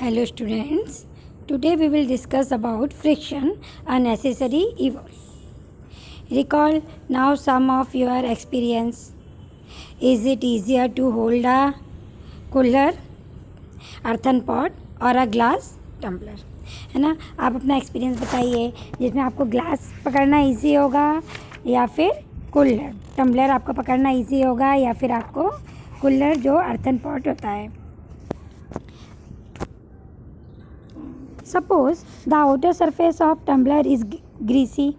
Hello students, today we will discuss about friction, a necessary evil. Recall now some of your experience. Is it easier to hold a cooler, earthen pot और a glass tumbler? है ना, आप अपना experience बताइए जिसमें आपको glass पकड़ना easy होगा या फिर कूलर टम्बलर आपको पकड़ना इजी होगा या फिर आपको कूलर जो अर्थन पॉट होता है. Suppose the outer surface of tumbler is greasy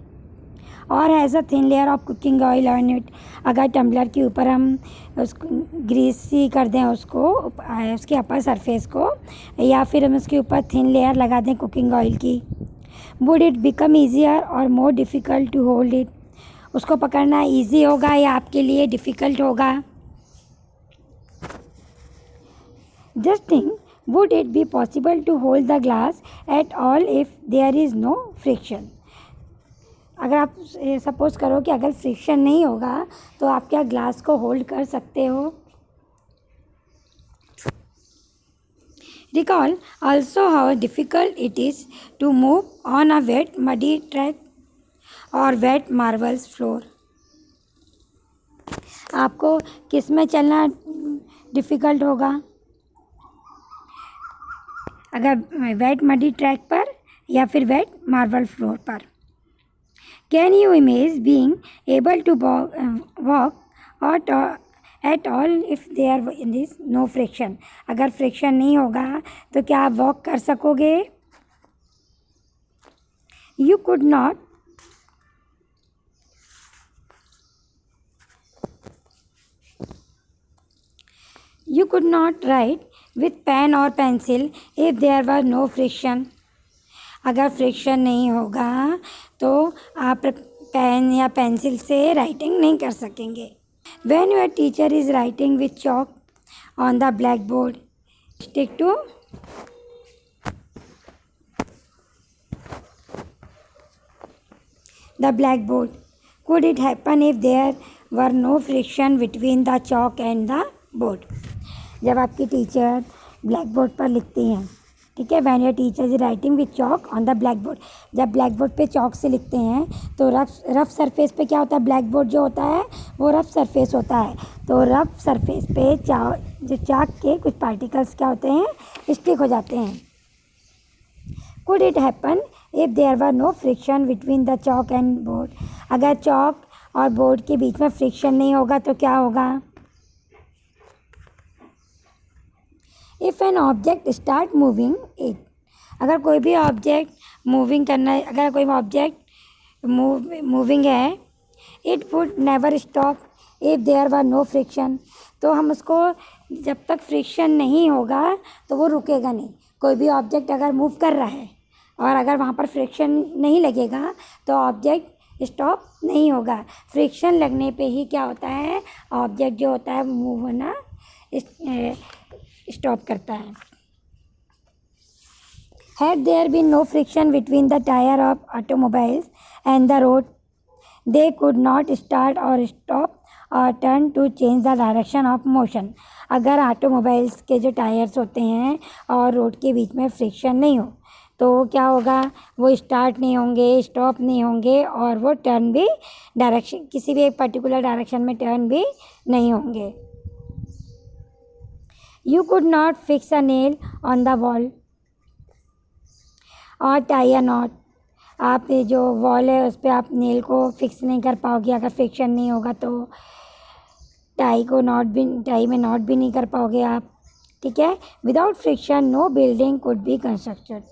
or has a thin layer of cooking oil on it. अगर टम्बलर के ऊपर हम उसको ग्रीसी कर दें उसके अपर सरफेस को या फिर हम उसके ऊपर थिन लेयर लगा दें कुकिंग ऑयल की, वुड इट बिकम ईजियर और more difficult to hold it? उसको पकड़ना ईजी होगा या आपके लिए डिफ़िकल्ट होगा? Just think, would it be possible to hold the glass at all if there is no friction? अगर आप सपोज करो कि अगर फ्रिक्शन नहीं होगा तो आप क्या ग्लास को होल्ड कर सकते हो? Recall also how difficult it is to move on a wet muddy track or wet marble floor. आपको किस में चलना डिफ़िकल्ट होगा? अगर वेट मडी ट्रैक पर या फिर वेट मार्बल फ्लोर पर. Can you imagine being able to walk at all if there is no friction? अगर फ्रिक्शन नहीं होगा तो क्या आप वॉक कर सकोगे? You could not write with pen और pencil if there were no friction. अगर फ्रिक्शन नहीं होगा तो आप पेन या पेंसिल से राइटिंग नहीं कर सकेंगे. When your teacher is writing with chalk on the black board, stick to the black board. Could it happen if there were no friction between the chalk and the board? जब आपकी teacher black board पर लिखती हैं, ठीक है, when your teacher is writing with chalk on the black board, जब black board पे chalk से लिखते हैं तो रफ सरफेस पे क्या होता है? ब्लैक बोर्ड जो होता है वो रफ सरफेस होता है. तो रफ सरफेस पे जो चाक के कुछ पार्टिकल्स क्या होते हैं? स्टिक हो जाते हैं. Could it happen if there were no friction between the chalk and board? अगर चॉक और बोर्ड के बीच में फ्रिक्शन नहीं होगा तो क्या होगा? If an object start moving it, अगर कोई भी ऑब्जेक्ट मूविंग करना है, अगर कोई ऑब्जेक्ट मूविंग है, it would never stop if there were no friction. तो हम उसको जब तक फ्रिक्शन नहीं होगा तो वो रुकेगा नहीं. कोई भी ऑब्जेक्ट अगर मूव कर रहा है और अगर वहाँ पर फ्रिक्शन नहीं लगेगा तो ऑब्जेक्ट स्टॉप नहीं होगा. फ्रिक्शन लगने पे ही क्या होता है? ऑब्जेक्ट जो होता है मूव होना स्टॉप करता है. Had there been no friction between the tire of automobiles and the road, they could not start or stop or turn to change the direction of motion. अगर ऑटोमोबाइल्स के जो tyres होते हैं और road के बीच में फ्रिक्शन नहीं हो तो क्या होगा? वो स्टार्ट नहीं होंगे, स्टॉप नहीं होंगे और वो टर्न भी डायरेक्शन किसी भी एक पर्टिकुलर डायरेक्शन में टर्न भी नहीं होंगे. You could not fix a nail on the wall or tie a knot. आप जो वॉल है उस पर आप नेल को फिक्स नहीं कर पाओगे अगर फ्रिक्शन नहीं होगा तो. टाई में नॉट भी नहीं कर पाओगे आप, ठीक है. Without friction no building could be constructed.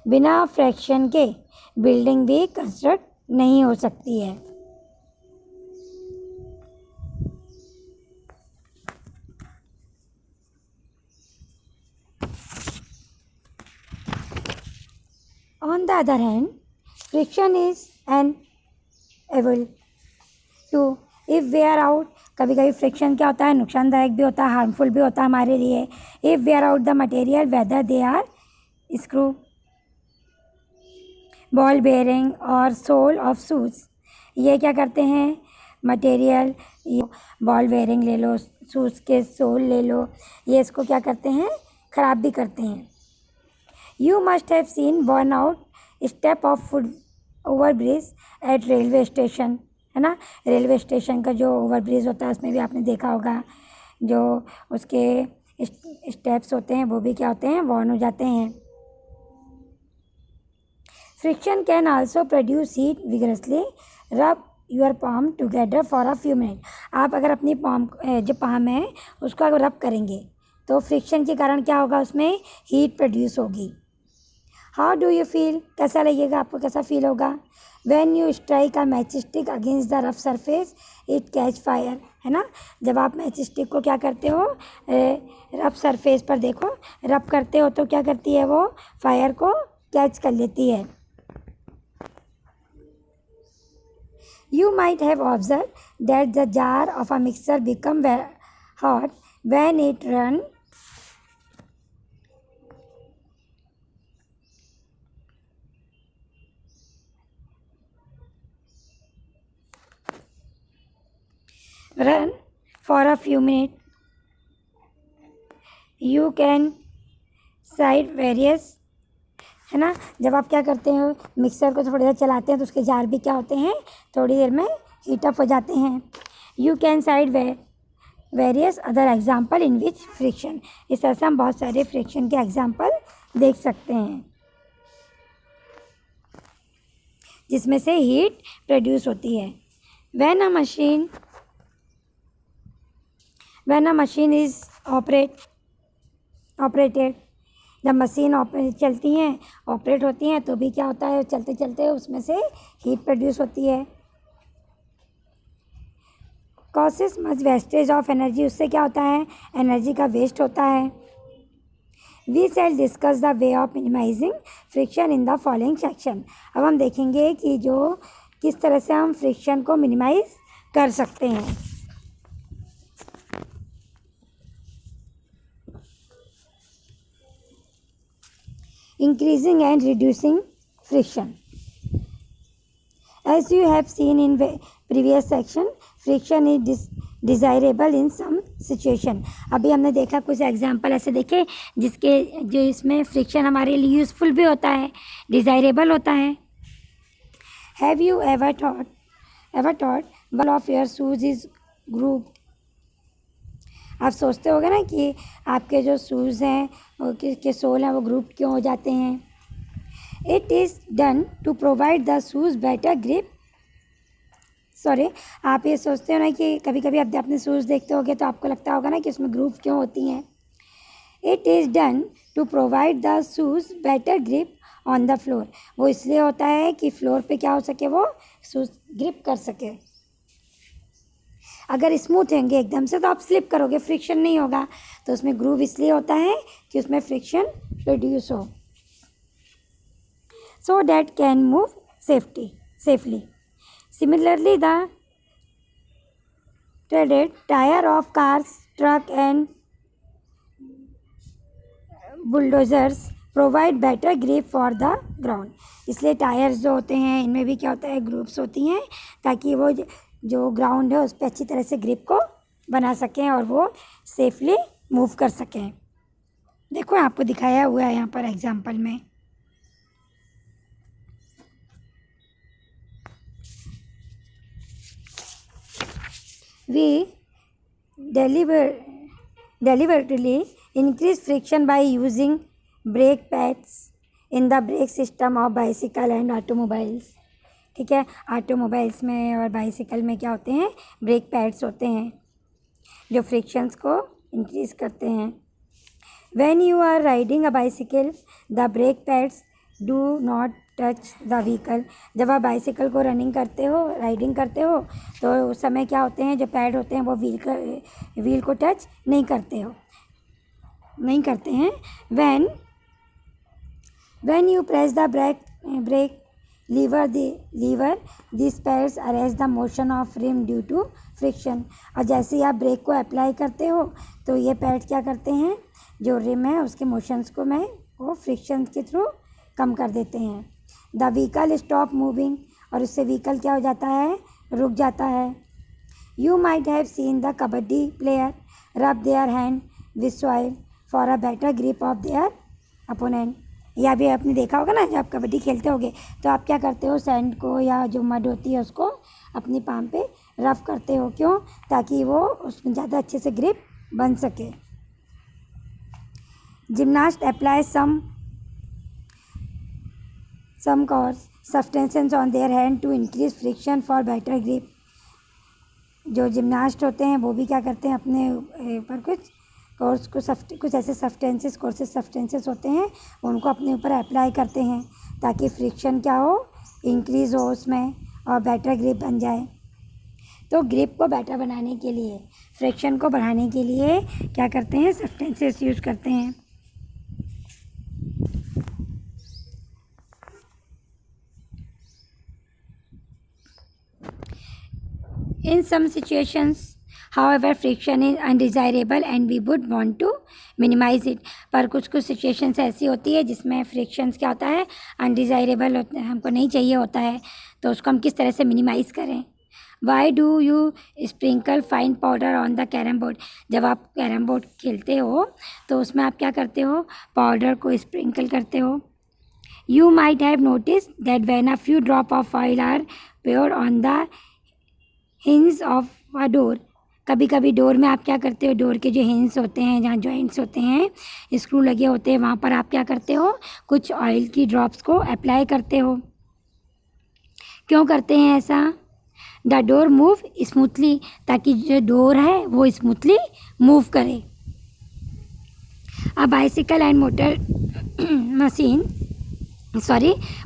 बिना फ्रिक्शन के बिल्डिंग भी कंस्ट्रक्ट नहीं हो सकती है. On the other hand, friction is an evil to if wear out. कभी कभी फ्रिक्शन क्या होता है? नुकसानदायक भी होता है, हार्मफुल भी होता है हमारे लिए. If wear out the material whether they are screw, ball bearing और सोल ऑफ शूज़, ये क्या करते हैं? मटेरियल, बॉल बेयरिंग ले लो, शूज़ के सोल ले लो, ये इसको क्या करते हैं? ख़राब भी करते हैं. You must have seen worn out step of foot over bridge eight railway station, है ना। रेलवे स्टेशन का जो ओवर ब्रिज होता है उसमें भी आपने देखा होगा, जो उसके स्टेप्स होते हैं वो भी क्या होते हैं, वॉर्न हो जाते हैं। Friction can also produce heat vigorously, rub your palm together for a few minute. आप अगर अपनी पाम जो पाम है उसको अगर रब करेंगे तो फ्रिक्शन के कारण क्या होगा, उसमें हीट प्रोड्यूस होगी। हाउ डू यू फील, कैसा लगेगा आपको, कैसा फील होगा। When you strike a match stick against the rough surface it catch fire, है ना। जब आप मैच स्टिक को क्या करते हो, रफ सरफेस पर देखो रब करते हो तो क्या करती है, वो फायर को कैच कर लेती है। You might have observed that the jar of a mixer become hot when it run for a few minutes. You can cite various, है ना। जब आप क्या करते हो, मिक्सर को थोड़ी देर चलाते हैं तो उसके जार भी क्या होते हैं, थोड़ी देर में हीटअप हो जाते हैं। You can side various other example in which friction, इस तरह से हम बहुत सारे फ्रिक्शन के एग्जाम्पल देख सकते हैं जिसमें से हीट प्रोड्यूस होती है। When a machine is operated, जब मशीन चलती हैं, ऑपरेट होती हैं तो भी क्या होता है, चलते चलते उसमें से हीट प्रोड्यूस होती है। Causes much wastage of energy, उससे क्या होता है, एनर्जी का वेस्ट होता है। We shall discuss the way of minimising friction in the following section. अब हम देखेंगे कि जो किस तरह से हम फ्रिक्शन को मिनिमाइज कर सकते हैं। Increasing and reducing friction. As you have seen in previous section, friction is desirable in some situation. अभी हमने देखा कुछ एग्जाम्पल ऐसे देखे जो इसमें फ्रिक्शन हमारे लिए यूज़फुल भी होता है, डिज़ायरेबल होता है। Have you ever thought one of your shoes is grouped? आप सोचते होगे ना कि आपके जो शूज़ हैं के सोल हैं वो ग्रुप क्यों हो जाते हैं। It is done to provide the shoes better grip. आप ये सोचते हो ना कि कभी कभी आप अपने शूज़ देखते होगे तो आपको लगता होगा ना कि उसमें ग्रुप क्यों होती हैं। It is done to provide the shoes better grip on the floor, वो इसलिए होता है कि फ्लोर पे क्या हो सके, वो शूज़ ग्रिप कर सके। अगर स्मूथ होंगे एकदम से तो आप स्लिप करोगे, फ्रिक्शन नहीं होगा। तो उसमें ग्रूव इसलिए होता है कि उसमें फ्रिक्शन प्रोड्यूस हो, so that can move safely. Similarly the treaded tyre of cars, truck and bulldozers provide better grip for the ground. इसलिए टायर्स जो होते हैं इनमें भी क्या होता है, ग्रुप्स होती हैं ताकि वो जो ग्राउंड है उस पर अच्छी तरह से ग्रिप को बना सकें और वो सेफली मूव कर सकें। देखो आपको दिखाया हुआ है यहाँ पर एग्जांपल में। We deliberately increase friction by using brake pads in the brake system of bicycle and automobiles। ठीक है, ऑटोमोबाइल्स में और बाइसिकल में क्या होते हैं, ब्रेक पैड्स होते हैं जो फ्रिक्शंस को इंक्रीज़ करते हैं। When you are riding a bicycle the brake pads do not touch the vehicle. जब आप बाइसिकल को राइडिंग करते हो तो उस समय क्या होते हैं, जो पैड होते हैं वो व्हील को टच नहीं करते हैं। When you press the brake lever this pads arrest the motion of rim due to friction. और जैसे ही आप ब्रेक को अप्लाई करते हो तो ये पैड क्या करते हैं, जो रिम है उसके मोशंस को वो फ्रिक्शन के थ्रू कम कर देते हैं। द व्हीकल स्टॉप मूविंग, और उससे व्हीकल क्या हो जाता है, रुक जाता है। You might have seen the kabaddi player rub their hand with soil for a better grip of their opponent. या भी आपने देखा होगा ना, जब आप कबड्डी खेलते होगे तो आप क्या करते हो, सैंड को या जो मड होती है उसको अपनी पाम पे रफ करते हो। क्यों? ताकि वो उसमें ज़्यादा अच्छे से ग्रिप बन सके। Gymnast apply some coarse substances on their hand to increase friction for better grip। जो जिमनास्ट होते हैं वो भी क्या करते हैं, अपने ऊपर कुछ ऐसे सब्सटेंसेस होते हैं, उनको अपने ऊपर अप्लाई करते हैं ताकि फ्रिक्शन क्या हो, इंक्रीज़ हो उसमें और बेटर ग्रिप बन जाए। तो ग्रिप को बेटर बनाने के लिए, फ्रिक्शन को बढ़ाने के लिए क्या करते हैं, सब्सटेंसेस यूज़ करते हैं। In some situations, however, friction is undesirable and we would want to minimize it। पर कुछ सिचुएशंस ऐसी होती है जिसमें फ्रिक्शंस क्या होता है, अनडिज़ायरेबल होता है, हमको नहीं चाहिए होता है, तो उसको हम किस तरह से मिनिमाइज़ करें। Why do you sprinkle fine powder on the carrom board. जब आप कैरम बोर्ड खेलते हो तो उसमें आप क्या करते हो, पाउडर को स्प्रिंकल करते हो। You might have notice that when a few drop of oil are poured on the hinge of a door. कभी कभी डोर में आप क्या करते हो, डोर के जो हिंज होते हैं, जहाँ जॉइंट्स होते हैं, स्क्रू लगे होते हैं, वहाँ पर आप क्या करते हो, कुछ ऑयल की ड्रॉप्स को अप्लाई करते हो। क्यों करते हैं ऐसा? द डोर मूव स्मूथली, ताकि जो डोर है वो स्मूथली मूव करे। A bicycle and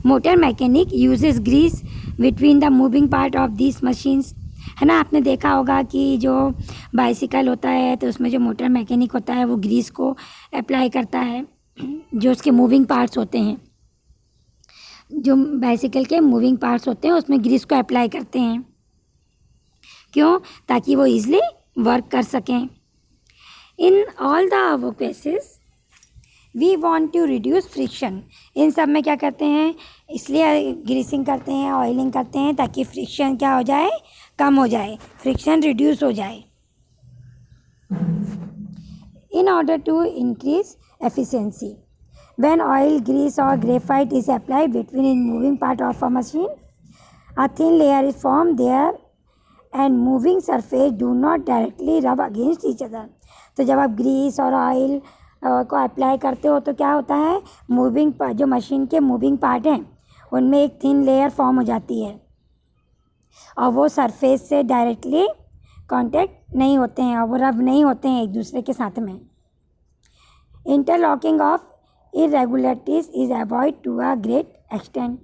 motor mechanic uses grease between the moving part of this machines. है ना, आपने देखा होगा कि जो बाइसिकल होता है तो उसमें जो मोटर मैकेनिक होता है वो ग्रीस को अप्लाई करता है, जो उसके मूविंग पार्ट्स होते हैं, जो बाइसिकल के मूविंग पार्ट्स होते हैं उसमें ग्रीस को अप्लाई करते हैं। क्यों? ताकि वो ईज़िली वर्क कर सकें। In all the above cases we want to reduce friction. इन सब में क्या करते हैं, इसलिए ग्रीसिंग करते हैं, ऑयलिंग करते हैं, ताकि फ्रिक्शन क्या हो जाए, कम हो जाए, फ्रिक्शन रिड्यूस हो जाए। In order to increase efficiency, when oil, grease और graphite is applied between in moving part of a machine, a thin layer is form there and moving surface do not directly rub against each other. तो जब आप Greece और oil को apply करते हो तो क्या होता है, जो मशीन के मूविंग पार्ट हैं उनमें एक थिन लेयर फॉर्म हो जाती है और वो सरफेस से डायरेक्टली कांटेक्ट नहीं होते हैं और वो रब नहीं होते हैं एक दूसरे के साथ में। Interlocking of irregularities is avoid to a great extent.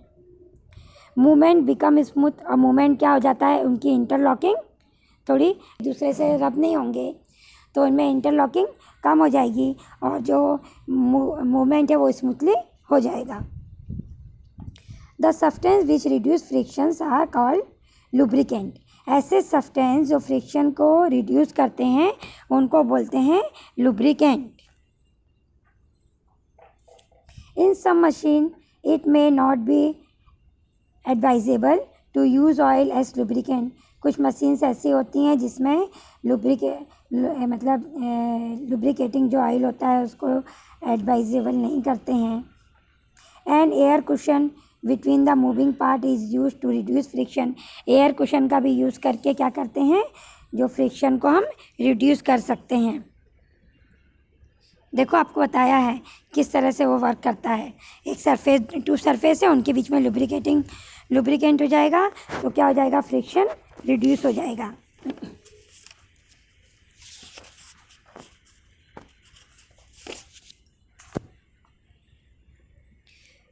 Movement become smooth, और मूवमेंट क्या हो जाता है, उनकी इंटरलॉकिंग थोड़ी एक दूसरे से रब नहीं होंगे तो उनमें इंटरलॉकिंग कम हो जाएगी और जो मूवमेंट है वो स्मूथली हो जाएगा। The substance which reduce frictions are called lubricant. ऐसे सब्सटेंस जो फ्रिक्शन को रिड्यूस करते हैं उनको बोलते हैं lubricant. In some machine it may not be advisable to use oil as lubricant. कुछ मशीन्स ऐसी होती हैं जिसमें लुब्रिकेटिंग जो ऑयल होता है उसको एडवाइजेबल नहीं करते हैं। And air cushion between the moving part is use to reduce friction. Air cushion का भी यूज़ करके क्या करते हैं, जो फ्रिक्शन को हम रिड्यूस कर सकते हैं। देखो आपको बताया है किस तरह से वो वर्क करता है। एक टू सरफेस है, उनके बीच में लुब्रिकेंट हो जाएगा तो क्या हो जाएगा, फ्रिक्शन रिड्यूस हो जाएगा।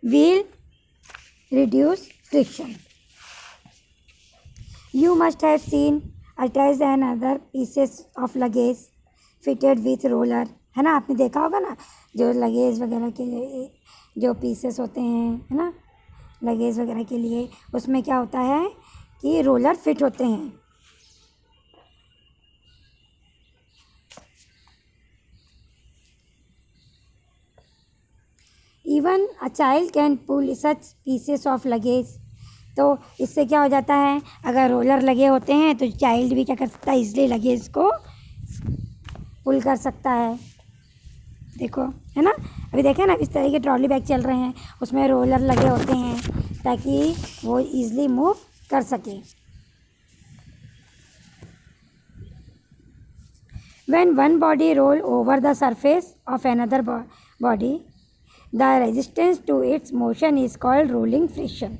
Will reduce friction. You must have seen attached and other pieces of luggage fitted with roller। है ना, आपने देखा होगा ना, जो लगेज वगैरह के जो पीसेस होते हैं, है ना, लगेज वगैरह के लिए, उसमें क्या होता है कि रोलर फिट होते हैं। Even a child can pull such pieces of luggage. तो इससे क्या हो जाता है, अगर रोलर लगे होते हैं तो चाइल्ड भी क्या कर सकता है, इसलिए लगेज को पुल कर सकता है। देखो, है ना, अभी देखें ना, इस तरह के ट्रॉली बैग चल रहे हैं, उसमें रोलर लगे होते हैं ताकि वो ईज़िली मूव कर सके। When one body roll over the surface of another body, the resistance to its motion is called rolling friction.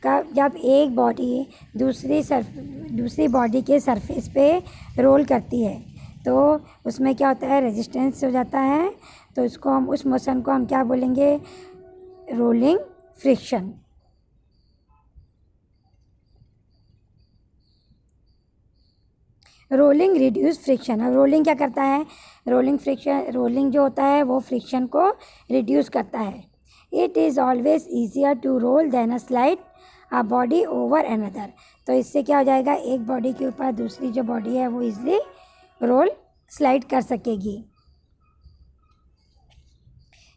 जब एक बॉडी दूसरी बॉडी के सरफेस पे रोल करती है तो उसमें क्या होता है, रेजिस्टेंस हो जाता है, तो इसको हम, उस मोशन को हम क्या बोलेंगे, rolling friction. Rolling reduce friction. अब रोलिंग क्या करता है, रोलिंग जो होता है वो फ्रिक्शन को रिड्यूस करता है। It is always easier to roll than a slide a body over another. तो इससे क्या हो जाएगा, एक बॉडी के ऊपर दूसरी जो बॉडी है वो ईजिली रोल स्लाइड कर सकेगी।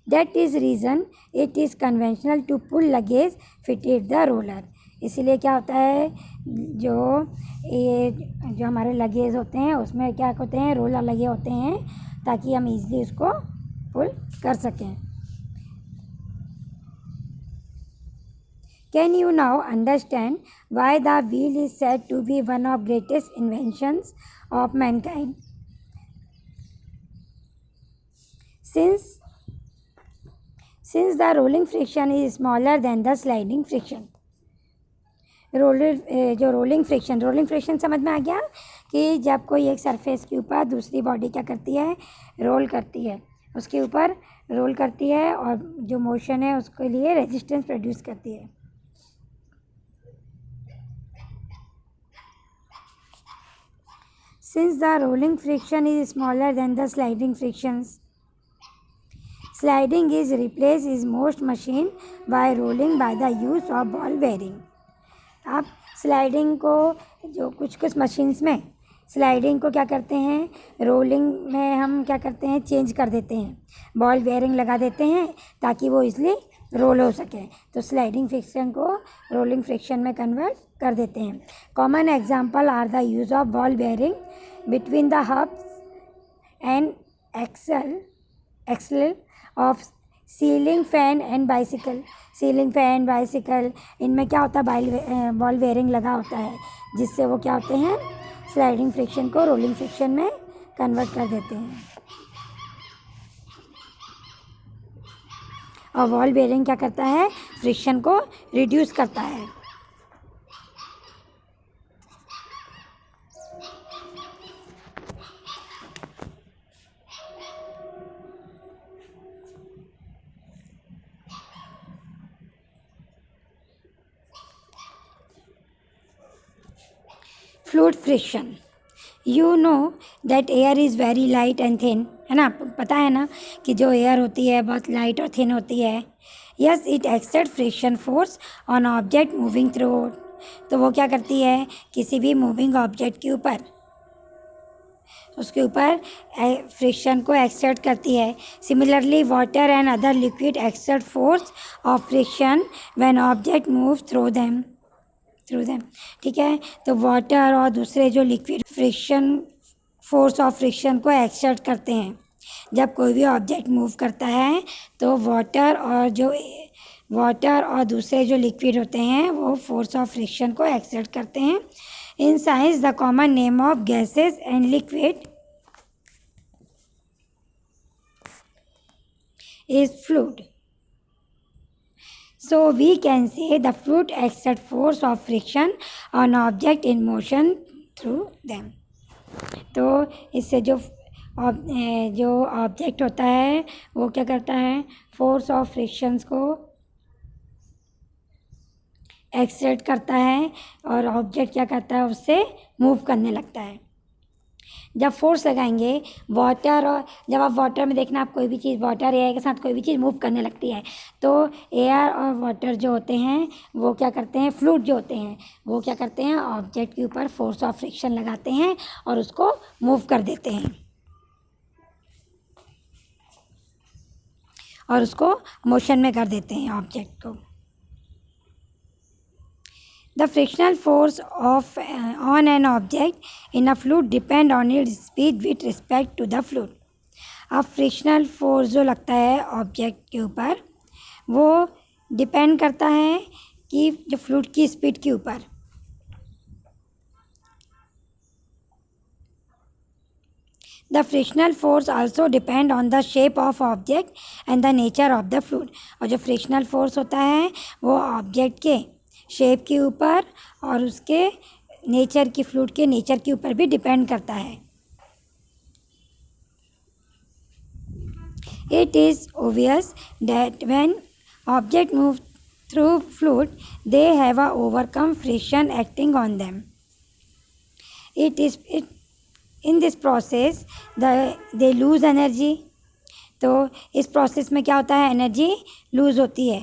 That is reason it is conventional to pull luggage fitted the roller. इसीलिए क्या होता है, जो हमारे लगेज होते हैं उसमें क्या होते हैं, रोलर लगे होते हैं ताकि हम इजीली उसको पुल कर सकें। Can you now understand why the wheel is said to be one of greatest inventions of mankind? Since the rolling friction is smaller than the sliding friction. Rolling friction समझ में आ गया कि जब कोई एक सरफेस के ऊपर दूसरी बॉडी क्या करती है, रोल करती है, उसके ऊपर रोल करती है और जो मोशन है उसके लिए रेजिस्टेंस प्रोड्यूस करती है। Since the rolling friction is smaller than the sliding frictions, sliding is replaced in most machine by rolling by the use of ball bearing. अब स्लाइडिंग को जो कुछ मशीन्स में स्लाइडिंग को क्या करते हैं, रोलिंग में हम क्या करते हैं, चेंज कर देते हैं, बॉल बेयरिंग लगा देते हैं ताकि वो इसलिए रोल हो सके। तो स्लाइडिंग फ्रिक्शन को रोलिंग फ्रिक्शन में कन्वर्ट कर देते हैं। Common example are the use of ball bearing between the hubs and axle of ceiling fan and bicycle. Ceiling fan, bicycle, इनमें क्या होता है, बॉल बेयरिंग लगा होता है जिससे वो क्या होते हैं, स्लाइडिंग फ्रिक्शन को रोलिंग फ्रिक्शन में कन्वर्ट कर देते हैं। और बॉल बेयरिंग क्या करता है, फ्रिक्शन को रिड्यूस करता है। Fluid friction. You know that air is very light and thin, है ना, पता है ना कि जो एयर होती है बहुत लाइट और थिन होती है। Yes, it exert friction force on object moving through. तो वो क्या करती है, किसी भी मूविंग ऑब्जेक्ट के ऊपर, उसके ऊपर फ्रिक्शन को एक्सर्ट करती है। Similarly water and other liquid exert force of friction when object move through them. ठीक है, तो वाटर और दूसरे जो liquid friction force of friction को एक्सर्ट करते हैं। जब कोई भी ऑब्जेक्ट मूव करता है तो वाटर और दूसरे जो लिक्विड होते हैं वो फोर्स ऑफ फ्रिक्शन को एक्सर्ट करते हैं। In science the common name of gases and liquid is fluid. So we can say the fluid exert force of friction on object in motion through them. तो इससे जो object होता है वो क्या करता है, फोर्स ऑफ फ्रिक्शंस को एक्सर्ट करता है और ऑब्जेक्ट क्या करता है, उससे मूव करने लगता है। जब फोर्स लगाएंगे वाटर, और जब आप वाटर में देखना, आप कोई भी चीज़, वाटर एयर के साथ कोई भी चीज़ मूव करने लगती है तो एयर और वाटर जो होते हैं वो क्या करते हैं, फ्लूइड जो होते हैं वो क्या करते हैं, ऑब्जेक्ट के ऊपर फोर्स ऑफ फ्रिक्शन लगाते हैं और उसको मूव कर देते हैं और उसको मोशन में कर देते हैं ऑब्जेक्ट को। The frictional force on an object in a fluid depend on its speed with respect to the fluid. अब फ्रिक्शनल फोर्स जो लगता है ऑब्जेक्ट के ऊपर वो डिपेंड करता है कि जो फ्लूइड की स्पीड के ऊपर। The frictional force also depend on the shape of object and the nature of the fluid। और जो फ्रिक्शनल फोर्स होता है वो ऑब्जेक्ट के शेप के ऊपर और उसके नेचर की, फ्लूइड के नेचर के ऊपर भी डिपेंड करता है। It is obvious that when objects move through fluid, they have a overcome friction acting on them. In this process, they lose energy। तो इस प्रोसेस में क्या होता है, एनर्जी लूज़ होती है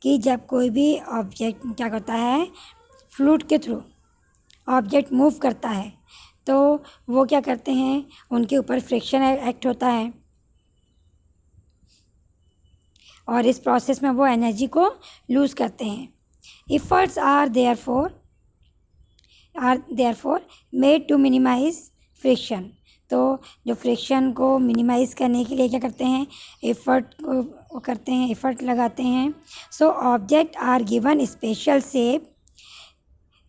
कि जब कोई भी ऑब्जेक्ट क्या करता है, फ्लूइड के थ्रू ऑब्जेक्ट मूव करता है तो वो क्या करते हैं, उनके ऊपर फ्रिक्शन एक्ट होता है और इस प्रोसेस में वो एनर्जी को लूज़ करते हैं। Efforts are therefore made to minimise friction. तो जो फ्रिक्शन को मिनिमाइज़ करने के लिए क्या करते हैं, एफर्ट लगाते हैं। So object are given special shape.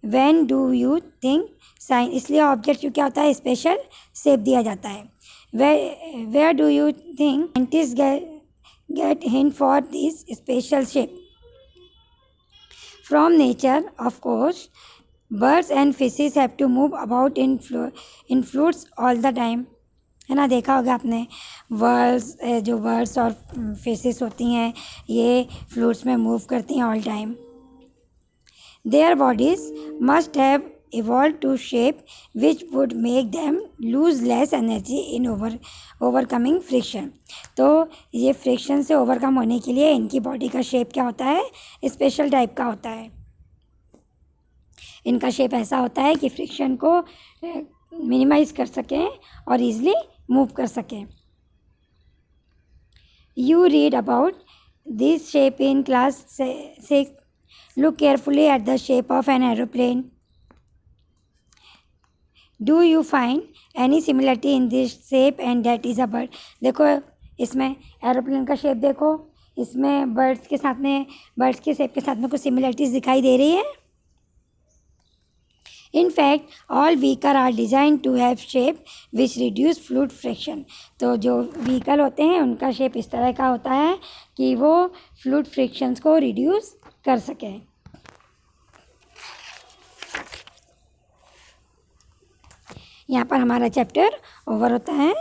When do you think sign, इसलिए ऑब्जेक्ट को क्या होता है, स्पेशल शेप दिया जाता है। Where do you think scientist get hint for this special shape? From nature, of course। birds and fishes have to move about in fluids all the time। है ना, देखा होगा आपने, जो बर्ड्स और फिशेस होती हैं ये फ्लूइड्स में मूव करती हैं all time. Their bodies must have evolved to shape which would make them lose less energy in overcoming friction। तो ये फ्रिक्शन से ओवरकम होने के लिए इनकी बॉडी का शेप क्या होता है, स्पेशल टाइप का होता है। इनका शेप ऐसा होता है कि फ्रिक्शन को मिनिमाइज कर सकें और इजीली मूव कर सकें। You read about this shape in class 6। Look carefully at the shape of an aeroplane. Do you find any similarity in this shape and that is a bird. देखो इसमें aeroplane का shape देखो, इसमें birds के shape के साथ में कुछ सिमिलरिटीज़ दिखाई दे रही है। In fact all vehicle are design to have shape which reduce fluid friction. तो जो व्हीकल होते हैं उनका शेप इस तरह का होता है कि वो फ्लूइड फ्रिक्शंस को रिड्यूस कर सकें। यहाँ पर हमारा चैप्टर ओवर होता है।